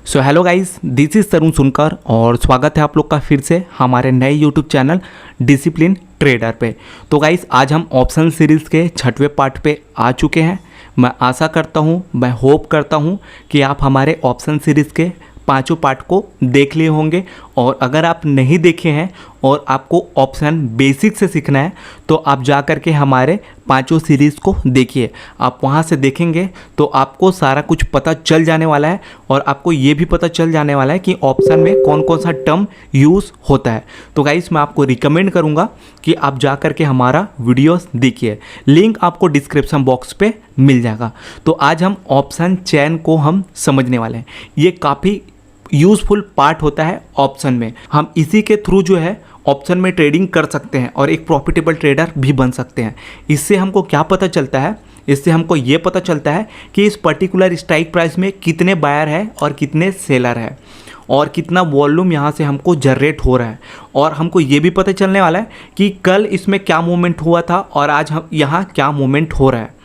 So hello guys, this is Tarun सुनकर और स्वागत है आप लोग का फिर से हमारे नए यूट्यूब चैनल डिसिप्लिन ट्रेडर पे। तो गाइस आज हम ऑप्शन सीरीज़ के 6वें पार्ट पे आ चुके हैं। मैं आशा करता हूँ, मैं होप करता हूँ कि आप हमारे ऑप्शन सीरीज़ के 5 पार्ट को देख लिए होंगे। और अगर आप नहीं देखे हैं और आपको ऑप्शन बेसिक से सीखना है तो आप जा कर के हमारे 5 सीरीज़ को देखिए। आप वहाँ से देखेंगे तो आपको सारा कुछ पता चल जाने वाला है और आपको ये भी पता चल जाने वाला है कि ऑप्शन में कौन कौन सा टर्म यूज़ होता है। तो गाइस मैं आपको रिकमेंड करूँगा कि आप जा कर के हमारा वीडियोस देखिए, लिंक आपको डिस्क्रिप्शन बॉक्स पे मिल जाएगा। तो आज हम ऑप्शन चेन को हम समझने वाले हैं। ये काफ़ी यूज़फुल पार्ट होता है ऑप्शन में। हम इसी के थ्रू जो है ऑप्शन में ट्रेडिंग कर सकते हैं और एक प्रॉफिटेबल ट्रेडर भी बन सकते हैं। इससे हमको क्या पता चलता है? इससे हमको ये पता चलता है कि इस पर्टिकुलर स्ट्राइक प्राइस में कितने बायर है और कितने सेलर है और कितना वॉल्यूम यहाँ से हमको जनरेट हो रहा है। और हमको ये भी पता चलने वाला है कि कल इसमें क्या मूवमेंट हुआ था और आज हम यहाँ क्या मूवमेंट हो रहा है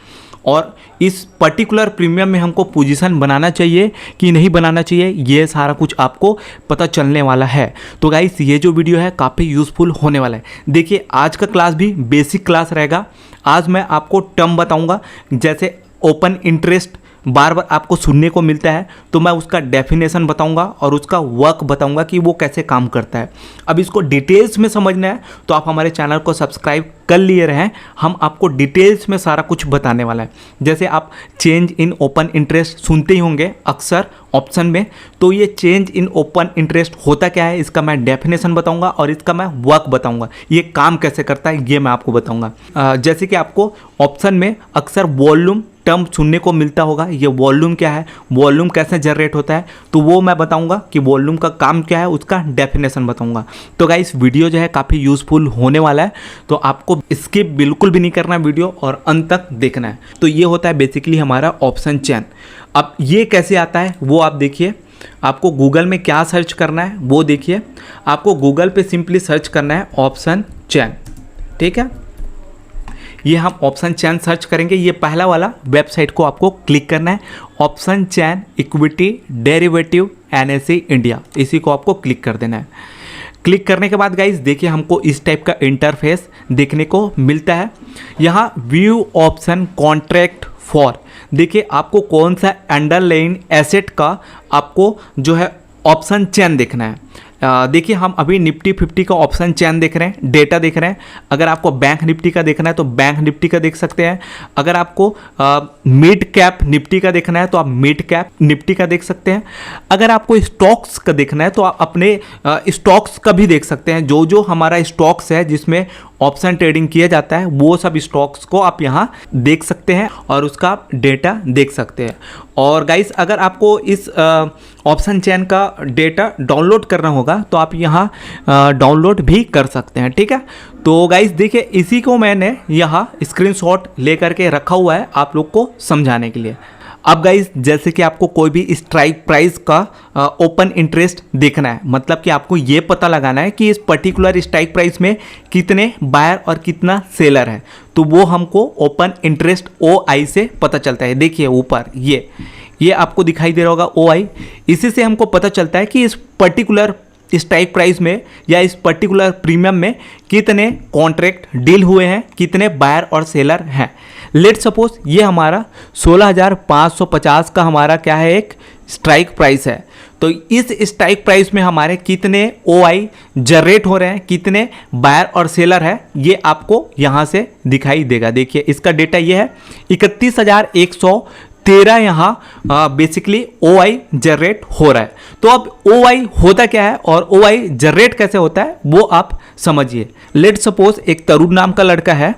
और इस पर्टिकुलर प्रीमियम में हमको पोजीशन बनाना चाहिए कि नहीं बनाना चाहिए, ये सारा कुछ आपको पता चलने वाला है। तो गाइस ये जो वीडियो है काफ़ी यूज़फुल होने वाला है। देखिए आज का क्लास भी बेसिक क्लास रहेगा। आज मैं आपको टर्म बताऊंगा, जैसे ओपन इंटरेस्ट बार बार आपको सुनने को मिलता है तो मैं उसका डेफिनेशन बताऊंगा और उसका वर्क बताऊंगा कि वो कैसे काम करता है। अब इसको डिटेल्स में समझना है तो आप हमारे चैनल को सब्सक्राइब कर लिए रहें। हम आपको डिटेल्स में सारा कुछ बताने वाला है। जैसे आप चेंज इन ओपन इंटरेस्ट सुनते ही होंगे अक्सर ऑप्शन में, तो ये चेंज इन ओपन इंटरेस्ट होता क्या है इसका मैं डेफिनेशन बताऊंगा और इसका मैं वर्क बताऊंगा, ये काम कैसे करता है ये मैं आपको बताऊंगा। जैसे कि आपको ऑप्शन में अक्सर वॉल्यूम टर्म सुनने को मिलता होगा, ये वॉल्यूम क्या है, वॉल्यूम कैसे जनरेट होता है, तो वो मैं बताऊंगा कि वॉल्यूम का काम क्या है, उसका डेफिनेशन बताऊंगा। तो गाइस वीडियो जो है काफ़ी यूज़फुल होने वाला है, तो आपको स्किप बिल्कुल भी नहीं करना वीडियो और अंत तक देखना है। तो ये होता है बेसिकली हमारा ऑप्शन चेन। अब ये कैसे आता है वो आप देखिए। आपको गूगल में क्या सर्च करना है वो देखिए। आपको गूगल पे सिंपली सर्च करना है ऑप्शन चेन, ठीक है। ये हम ऑप्शन चेन सर्च करेंगे, ये पहला वाला वेबसाइट को आपको क्लिक करना है, option chain equity derivative NSE India, इसी को आपको क्लिक कर देना है। क्लिक करने के बाद गाइस देखिए हमको इस टाइप का इंटरफेस देखने को मिलता है। यहाँ व्यू ऑप्शन कॉन्ट्रैक्ट फॉर, देखिए आपको कौन सा अंडरलाइन एसेट का आपको जो है ऑप्शन चेन देखना है। देखिए हम अभी निफ्टी 50 का ऑप्शन चेन देख रहे हैं, डेटा देख रहे हैं। अगर आपको बैंक निफ्टी का देखना है तो बैंक निफ्टी का देख सकते हैं। अगर आपको मिड कैप निफ्टी का देखना है तो आप मिड कैप निफ्टी का देख सकते हैं। अगर आपको स्टॉक्स का देखना है तो आप अपने स्टॉक्स का भी देख सकते हैं। जो जो हमारा स्टॉक्स है जिसमें ऑप्शन ट्रेडिंग किया जाता है वो सब स्टॉक्स को आप यहाँ देख सकते हैं और उसका आप डेटा देख सकते हैं। और गाइस अगर आपको इस ऑप्शन चेन का डेटा डाउनलोड करना होगा तो आप यहाँ डाउनलोड भी कर सकते हैं, ठीक है। तो गाइस देखिए इसी को मैंने यहाँ स्क्रीनशॉट लेकर के रखा हुआ है आप लोग को समझाने के लिए। अब गाइस जैसे कि आपको कोई भी स्ट्राइक प्राइस का ओपन इंटरेस्ट देखना है, मतलब कि आपको ये पता लगाना है कि इस पर्टिकुलर स्ट्राइक प्राइस में कितने बायर और कितना सेलर है, तो वो हमको ओपन इंटरेस्ट OI से पता चलता है। देखिए ऊपर ये आपको दिखाई दे रहा होगा OI, इसी से हमको पता चलता है कि इस पर्टिकुलर स्ट्राइक प्राइस में या इस पर्टिकुलर प्रीमियम में कितने कॉन्ट्रैक्ट डील हुए हैं, कितने बायर और सेलर हैं। लेट सपोज ये हमारा 16,550 का हमारा क्या है, एक स्ट्राइक प्राइस है। तो इस स्ट्राइक प्राइस में हमारे कितने OI जनरेट हो रहे हैं, कितने बायर और सेलर है, ये आपको यहाँ से दिखाई देगा। देखिए इसका डेटा ये है 31,113 यहाँ बेसिकली OI जनरेट हो रहा है। तो अब OI होता क्या है और OI जनरेट कैसे होता है वो आप समझिए। लेट सपोज एक तरुण नाम का लड़का है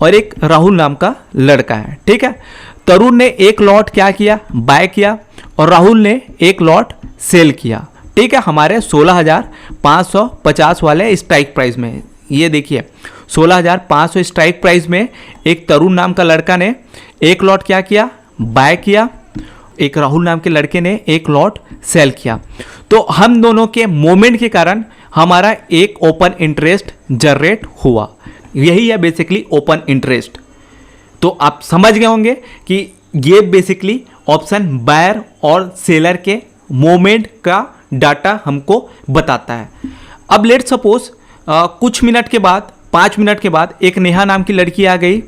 और एक राहुल नाम का लड़का है, ठीक है। तरुण ने एक लॉट क्या किया, बाय किया, और राहुल ने एक लॉट सेल किया, ठीक है, हमारे 16,550 वाले स्ट्राइक प्राइस में। ये देखिए 16,500 स्ट्राइक प्राइस में एक तरुण नाम का लड़का ने एक लॉट क्या किया, बाय किया, एक राहुल नाम के लड़के ने एक लॉट सेल किया। तो हम दोनों के मोमेंट के कारण हमारा एक ओपन इंटरेस्ट जनरेट हुआ। यही है बेसिकली ओपन इंटरेस्ट। तो आप समझ गए होंगे कि ये बेसिकली ऑप्शन बायर और सेलर के मोमेंट का डाटा हमको बताता है। अब लेट सपोज कुछ मिनट के बाद, 5 मिनट के बाद एक नेहा नाम की लड़की आ गई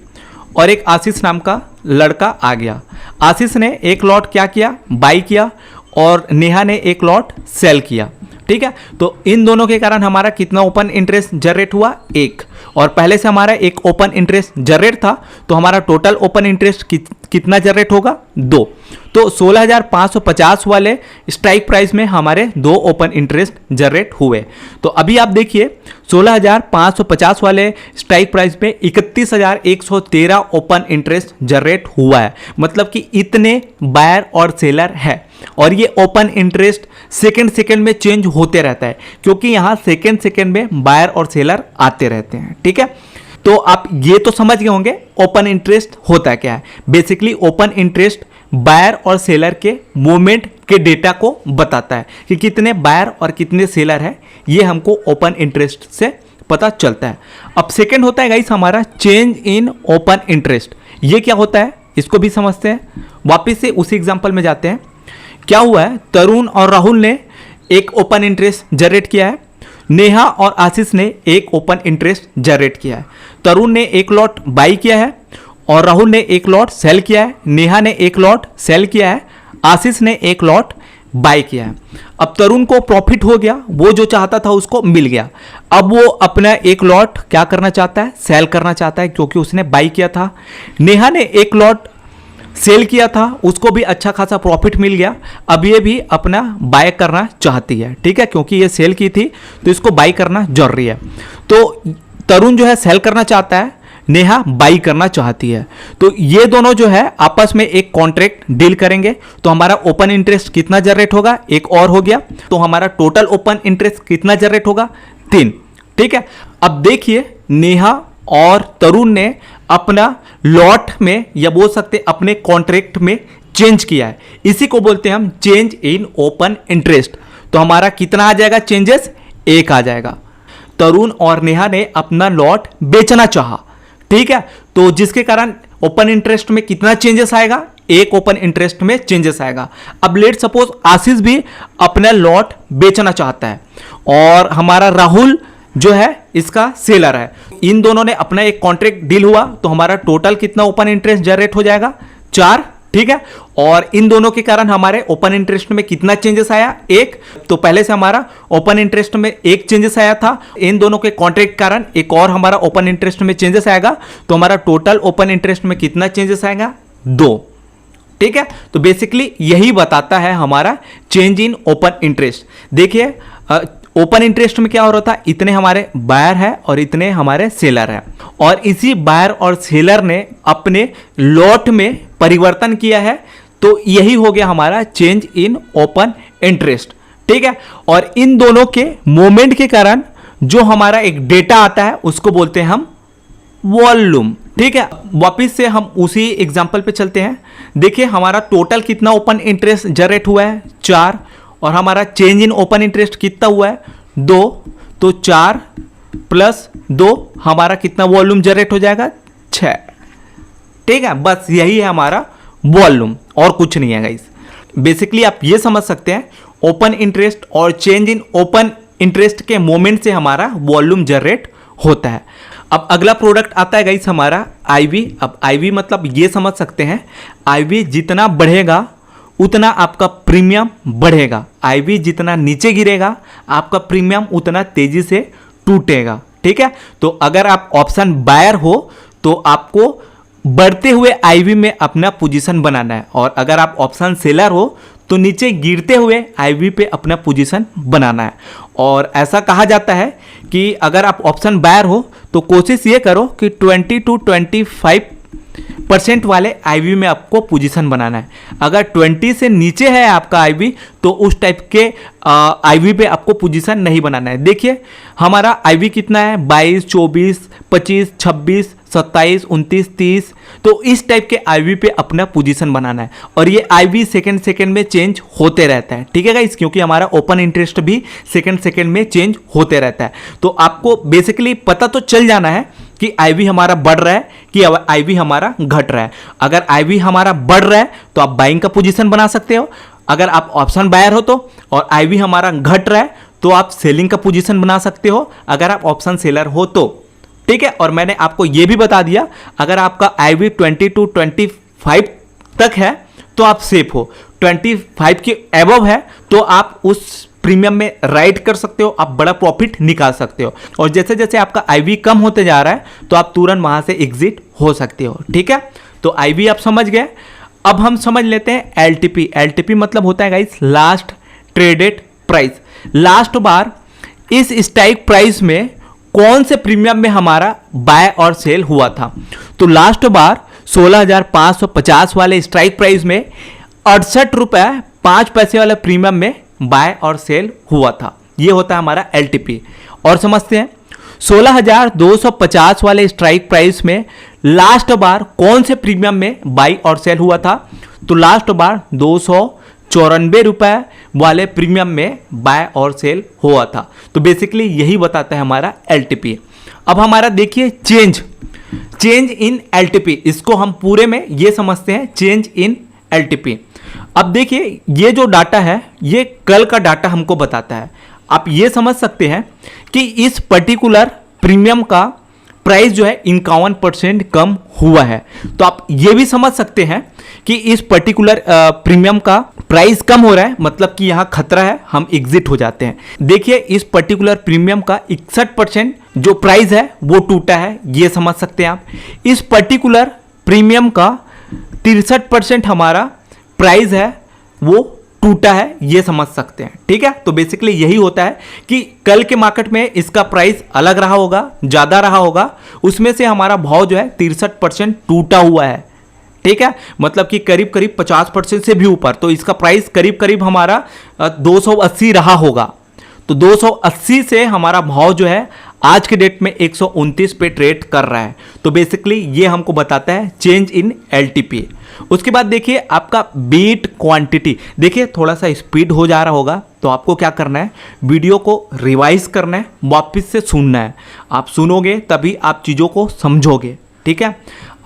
और एक आशीष नाम का लड़का आ गया। आशीष ने एक लॉट क्या किया, बाई किया, और नेहा ने एक लॉट सेल किया। ठीक है, तो इन दोनों के कारण हमारा कितना ओपन इंटरेस्ट जनरेट हुआ, 1। और पहले से हमारा एक ओपन इंटरेस्ट जनरेट था, तो हमारा टोटल ओपन इंटरेस्ट कितना जनरेट होगा, 2। तो 16,550 वाले स्ट्राइक प्राइस में हमारे 2 ओपन इंटरेस्ट जनरेट हुए। तो अभी आप देखिए 16,550 वाले स्ट्राइक प्राइस में 31,113 ओपन इंटरेस्ट जनरेट हुआ है। मतलब कि इतने बायर और सेलर है, और ये ओपन इंटरेस्ट सेकंड में चेंज होते रहता है, क्योंकि यहाँ सेकंड में बायर और सेलर आते रहते हैं। ठीक है, तो आप ये तो समझ गए होंगे ओपन इंटरेस्ट होता क्या है। बेसिकली ओपन इंटरेस्ट बायर और सेलर के मूवमेंट के डेटा को बताता है कि कितने बायर और कितने सेलर है, ये हमको ओपन इंटरेस्ट से पता चलता है। अब सेकंड होता है गाइस हमारा चेंज इन ओपन इंटरेस्ट। ये क्या होता है इसको भी समझते हैं। वापिस से उसी एग्जांपल में जाते हैं। क्या हुआ है, तरुण और राहुल ने एक ओपन इंटरेस्ट जनरेट किया है, नेहा और आशीष ने एक ओपन इंटरेस्ट जनरेट किया है। तरुण ने एक लॉट बाई किया है और राहुल ने एक लॉट सेल किया है, नेहा ने एक लॉट सेल किया है, आशीष ने एक लॉट बाई किया है। अब तरुण को प्रॉफिट हो गया, वो जो चाहता था उसको मिल गया। अब वो अपना एक लॉट क्या करना चाहता है, सेल करना चाहता है, क्योंकि उसने बाई किया था। नेहा ने एक लॉट सेल किया था, उसको भी अच्छा खासा प्रॉफिट मिल गया। अब ये भी अपना बाय करना चाहती है। ठीक है, क्योंकि ये सेल की थी तो इसको बाई करना जरूरी है। तो तरुण जो है सेल करना चाहता है, नेहा बाई करना चाहती है। तो ये दोनों जो है आपस में एक कॉन्ट्रैक्ट डील करेंगे। तो हमारा ओपन इंटरेस्ट कितना जनरेट होगा, एक और हो गया। तो हमारा टोटल ओपन इंटरेस्ट कितना जनरेट होगा, 3। ठीक है, अब देखिए नेहा और तरुण ने अपना लॉट में, या बोल सकते अपने कॉन्ट्रैक्ट में चेंज किया है। इसी को बोलते हैं हम चेंज इन ओपन इंटरेस्ट। तो हमारा कितना आ जाएगा चेंजेस, 1 आ जाएगा। तरुण और नेहा ने अपना लॉट बेचना चाहा। ठीक है, तो जिसके कारण ओपन इंटरेस्ट में कितना चेंजेस आएगा, 1 ओपन इंटरेस्ट में चेंजेस आएगा। अब लेट सपोज आशीष भी अपना लॉट बेचना चाहता है और हमारा राहुल जो है इसका सेलर है। इन दोनों ने अपना एक कॉन्ट्रैक्ट डील हुआ, तो हमारा टोटल कितना ओपन इंटरेस्ट जनरेट हो जाएगा, 4। ठीक है, और इन दोनों के कारण हमारे ओपन इंटरेस्ट में कितना चेंजेस आया, 1। तो पहले से हमारा ओपन इंटरेस्ट में 1 चेंजेस आया था, इन दोनों के कॉन्ट्रैक्ट कारण एक और हमारा ओपन इंटरेस्ट में चेंजेस आएगा। तो हमारा टोटल ओपन इंटरेस्ट में कितना चेंजेस आएगा, 2। ठीक है, तो बेसिकली यही बताता है हमारा चेंज इन ओपन इंटरेस्ट। देखिए ओपन इंटरेस्ट में क्या हो रहा था, इतने हमारे बायर है और इतने हमारे सेलर है, और इसी बायर और सेलर ने अपने लॉट में परिवर्तन किया है। तो यही हो गया हमारा चेंज इन ओपन इंटरेस्ट। ठीक है, और इन दोनों के मोमेंट के कारण जो हमारा एक डेटा आता है उसको बोलते हैं हम वॉल्यूम। ठीक है, वापिस से हम उसी एग्जांपल पे चलते हैं। देखिए हमारा टोटल कितना ओपन इंटरेस्ट जनरेट हुआ है, 4, और हमारा चेंज इन ओपन इंटरेस्ट कितना हुआ है, 2। तो 4 + 2 हमारा कितना वॉल्यूम जनरेट हो जाएगा, 6। ठीक है, बस यही है हमारा वॉल्यूम और कुछ नहीं है गाइस। बेसिकली आप ये समझ सकते हैं ओपन इंटरेस्ट और चेंज इन ओपन इंटरेस्ट के मोमेंट से हमारा वॉल्यूम जनरेट होता है। अब अगला प्रोडक्ट आता है गाइस हमारा आईवी। अब आईवी मतलब ये समझ सकते हैं, आईवी जितना बढ़ेगा उतना आपका प्रीमियम बढ़ेगा, आईवी जितना नीचे गिरेगा आपका प्रीमियम उतना तेजी से टूटेगा। ठीक है, तो अगर आप ऑप्शन बायर हो तो आपको बढ़ते हुए आईवी में अपना पोजीशन बनाना है, और अगर आप ऑप्शन सेलर हो तो नीचे गिरते हुए आईवी पे अपना पोजीशन बनाना है। और ऐसा कहा जाता है कि अगर आप ऑप्शन बायर हो तो कोशिश ये करो कि 20 to 25% वाले आईवी में आपको पोजीशन बनाना है। अगर 20 से नीचे है आपका आईवी तो उस टाइप के आईवी पे आपको पोजीशन नहीं बनाना है। देखिए हमारा आईवी कितना है, 22, 24, 25, 26, 27, 29, 30। तो इस टाइप के आईवी पे अपना पोजीशन बनाना है, और ये आईवी सेकंड में चेंज होते रहता है। ठीक है गाइस, क्योंकि हमारा ओपन इंटरेस्ट भी सेकंड में चेंज होते रहता है। तो आपको बेसिकली पता तो चल जाना है कि आईवी हमारा बढ़ रहा है कि आईवी हमारा घट रहा है। अगर आईवी हमारा बढ़ रहा है तो आप बाइंग का पोजीशन बना सकते हो, अगर आप ऑप्शन बायर हो तो, और आईवी हमारा घट रहा है तो आप सेलिंग का पोजीशन बना सकते हो, अगर आप ऑप्शन सेलर हो तो, ठीक है। और मैंने आपको ये भी बता दिया, अगर आपका आईवी 20 to 25 तक है तो आप सेफ हो, 25 के एबव है तो आप उस प्रीमियम में राइड कर सकते हो, आप बड़ा प्रॉफिट निकाल सकते हो। और जैसे जैसे आपका आईवी कम होते जा रहा है तो आप तुरंत वहां से एग्जिट हो सकते हो, ठीक है। तो आईवी आप समझ गए। अब हम समझ लेते हैं एलटीपी। एलटीपी मतलब होता है guys last traded price. Last बार इस स्ट्राइक प्राइस में कौन से प्रीमियम में हमारा बाय और सेल हुआ था। तो लास्ट बार 16,550 वाले स्ट्राइक प्राइस में 68 रुपये 5 पैसे वाले प्रीमियम में बाय और सेल हुआ था। ये होता है हमारा एलटीपी। और समझते हैं 16,250 वाले स्ट्राइक प्राइस में लास्ट बार कौन से प्रीमियम में बाई और सेल हुआ था। तो लास्ट बार 294 रुपये वाले प्रीमियम में बाय और सेल हुआ था। तो बेसिकली यही बताता है हमारा एलटीपी। अब हमारा देखिए चेंज इन एलटीपी, इसको हम पूरे में ये समझते हैं चेंज इन एलटीपी। अब देखिए ये जो डाटा है ये कल का डाटा हमको बताता है। आप ये समझ सकते हैं कि इस पर्टिकुलर प्रीमियम का प्राइस जो है 51% कम हुआ है। तो आप ये भी समझ सकते हैं कि इस पर्टिकुलर प्रीमियम का प्राइस कम हो रहा है, मतलब कि यहाँ खतरा है, हम एग्जिट हो जाते हैं। देखिए इस पर्टिकुलर प्रीमियम का 61% जो प्राइस है वो टूटा है, ये समझ सकते हैं आप। इस पर्टिकुलर प्रीमियम का 63% हमारा प्राइस है वो टूटा है, ये समझ सकते हैं, ठीक है। तो बेसिकली यही होता है कि कल के मार्केट में इसका प्राइस अलग रहा होगा, ज़्यादा रहा होगा, उसमें से हमारा भाव जो है 63% टूटा हुआ है, ठीक है। मतलब कि करीब करीब 50% से भी ऊपर। तो इसका प्राइस करीब करीब हमारा 280 रहा होगा। तो 280 से हमारा भाव जो है आज के डेट में 129 पे ट्रेड कर रहा है। तो बेसिकली ये हमको बताता है चेंज इन एलटीपी। उसके बाद देखिए आपका बीट क्वांटिटी। देखिए थोड़ा सा स्पीड हो जा रहा होगा तो आपको क्या करना है, वीडियो को रिवाइज करना है, वापस से सुनना है। आप सुनोगे तभी आप चीज़ों को समझोगे, ठीक है।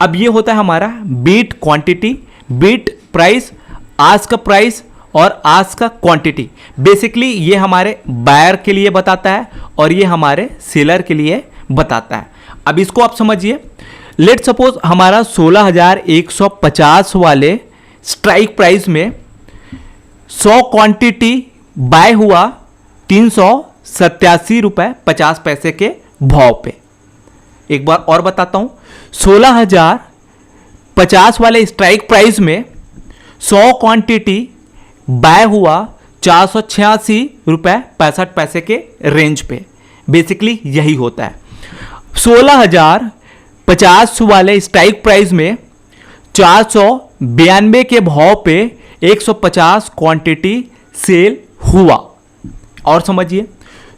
अब ये होता है हमारा बीट क्वांटिटी, बीट प्राइस, आज का प्राइस और आज का क्वांटिटी। बेसिकली ये हमारे बायर के लिए बताता है और ये हमारे सेलर के लिए बताता है। अब इसको आप समझिए। लेट सपोज हमारा 16,150 वाले स्ट्राइक प्राइस में 100 क्वांटिटी बाय हुआ 387 रुपये 50 पैसे के भाव पे। एक बार और बताता हूँ, 16,050 वाले स्ट्राइक प्राइस में 100 क्वांटिटी बाय हुआ 486 रुपये 65 पैसे के रेंज पे। बेसिकली यही होता है। 16,050 वाले स्ट्राइक प्राइस में 492 के भाव पे 150 क्वांटिटी सेल हुआ। और समझिए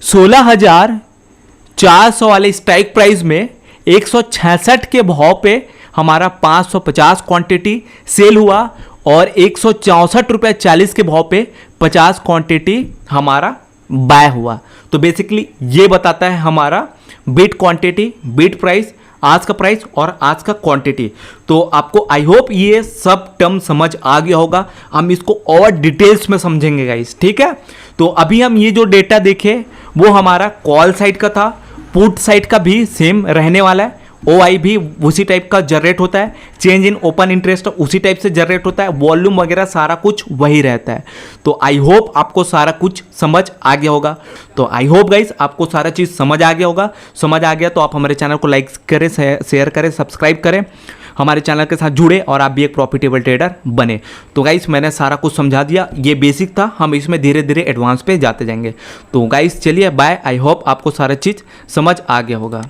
16,400 वाले स्ट्राइक प्राइस में 166 के भाव पे हमारा 550 क्वांटिटी सेल हुआ और 164 रुपये 40 के भाव पे 50 क्वांटिटी हमारा बाय हुआ। तो बेसिकली ये बताता है हमारा बीट क्वांटिटी, बीट प्राइस, आज का प्राइस और आज का क्वांटिटी। तो आपको आई होप ये सब टर्म समझ आ गया होगा। हम इसको और डिटेल्स में समझेंगे गाइस, ठीक है। तो अभी हम ये जो डेटा देखे वो हमारा कॉल साइड का था, पुट साइड का भी सेम रहने वाला है। OI भी उसी टाइप का जनरेट होता है, चेंज इन ओपन इंटरेस्ट उसी टाइप से जनरेट होता है, वॉल्यूम वगैरह सारा कुछ वही रहता है। तो आई होप आपको सारा कुछ समझ आ गया होगा। तो आई होप गाइस आपको सारा चीज़ समझ आ गया होगा। समझ आ गया तो आप हमारे चैनल को लाइक करें, शेयर करें, सब्सक्राइब करें, हमारे चैनल के साथ जुड़े और आप भी एक प्रॉफिटेबल ट्रेडर बने। तो गाइस मैंने सारा कुछ समझा दिया, ये बेसिक था, हम इसमें धीरे धीरे एडवांस पे जाते जाएंगे। तो गाइस चलिए बाय, आई होप आपको सारा चीज़ समझ आ गया होगा।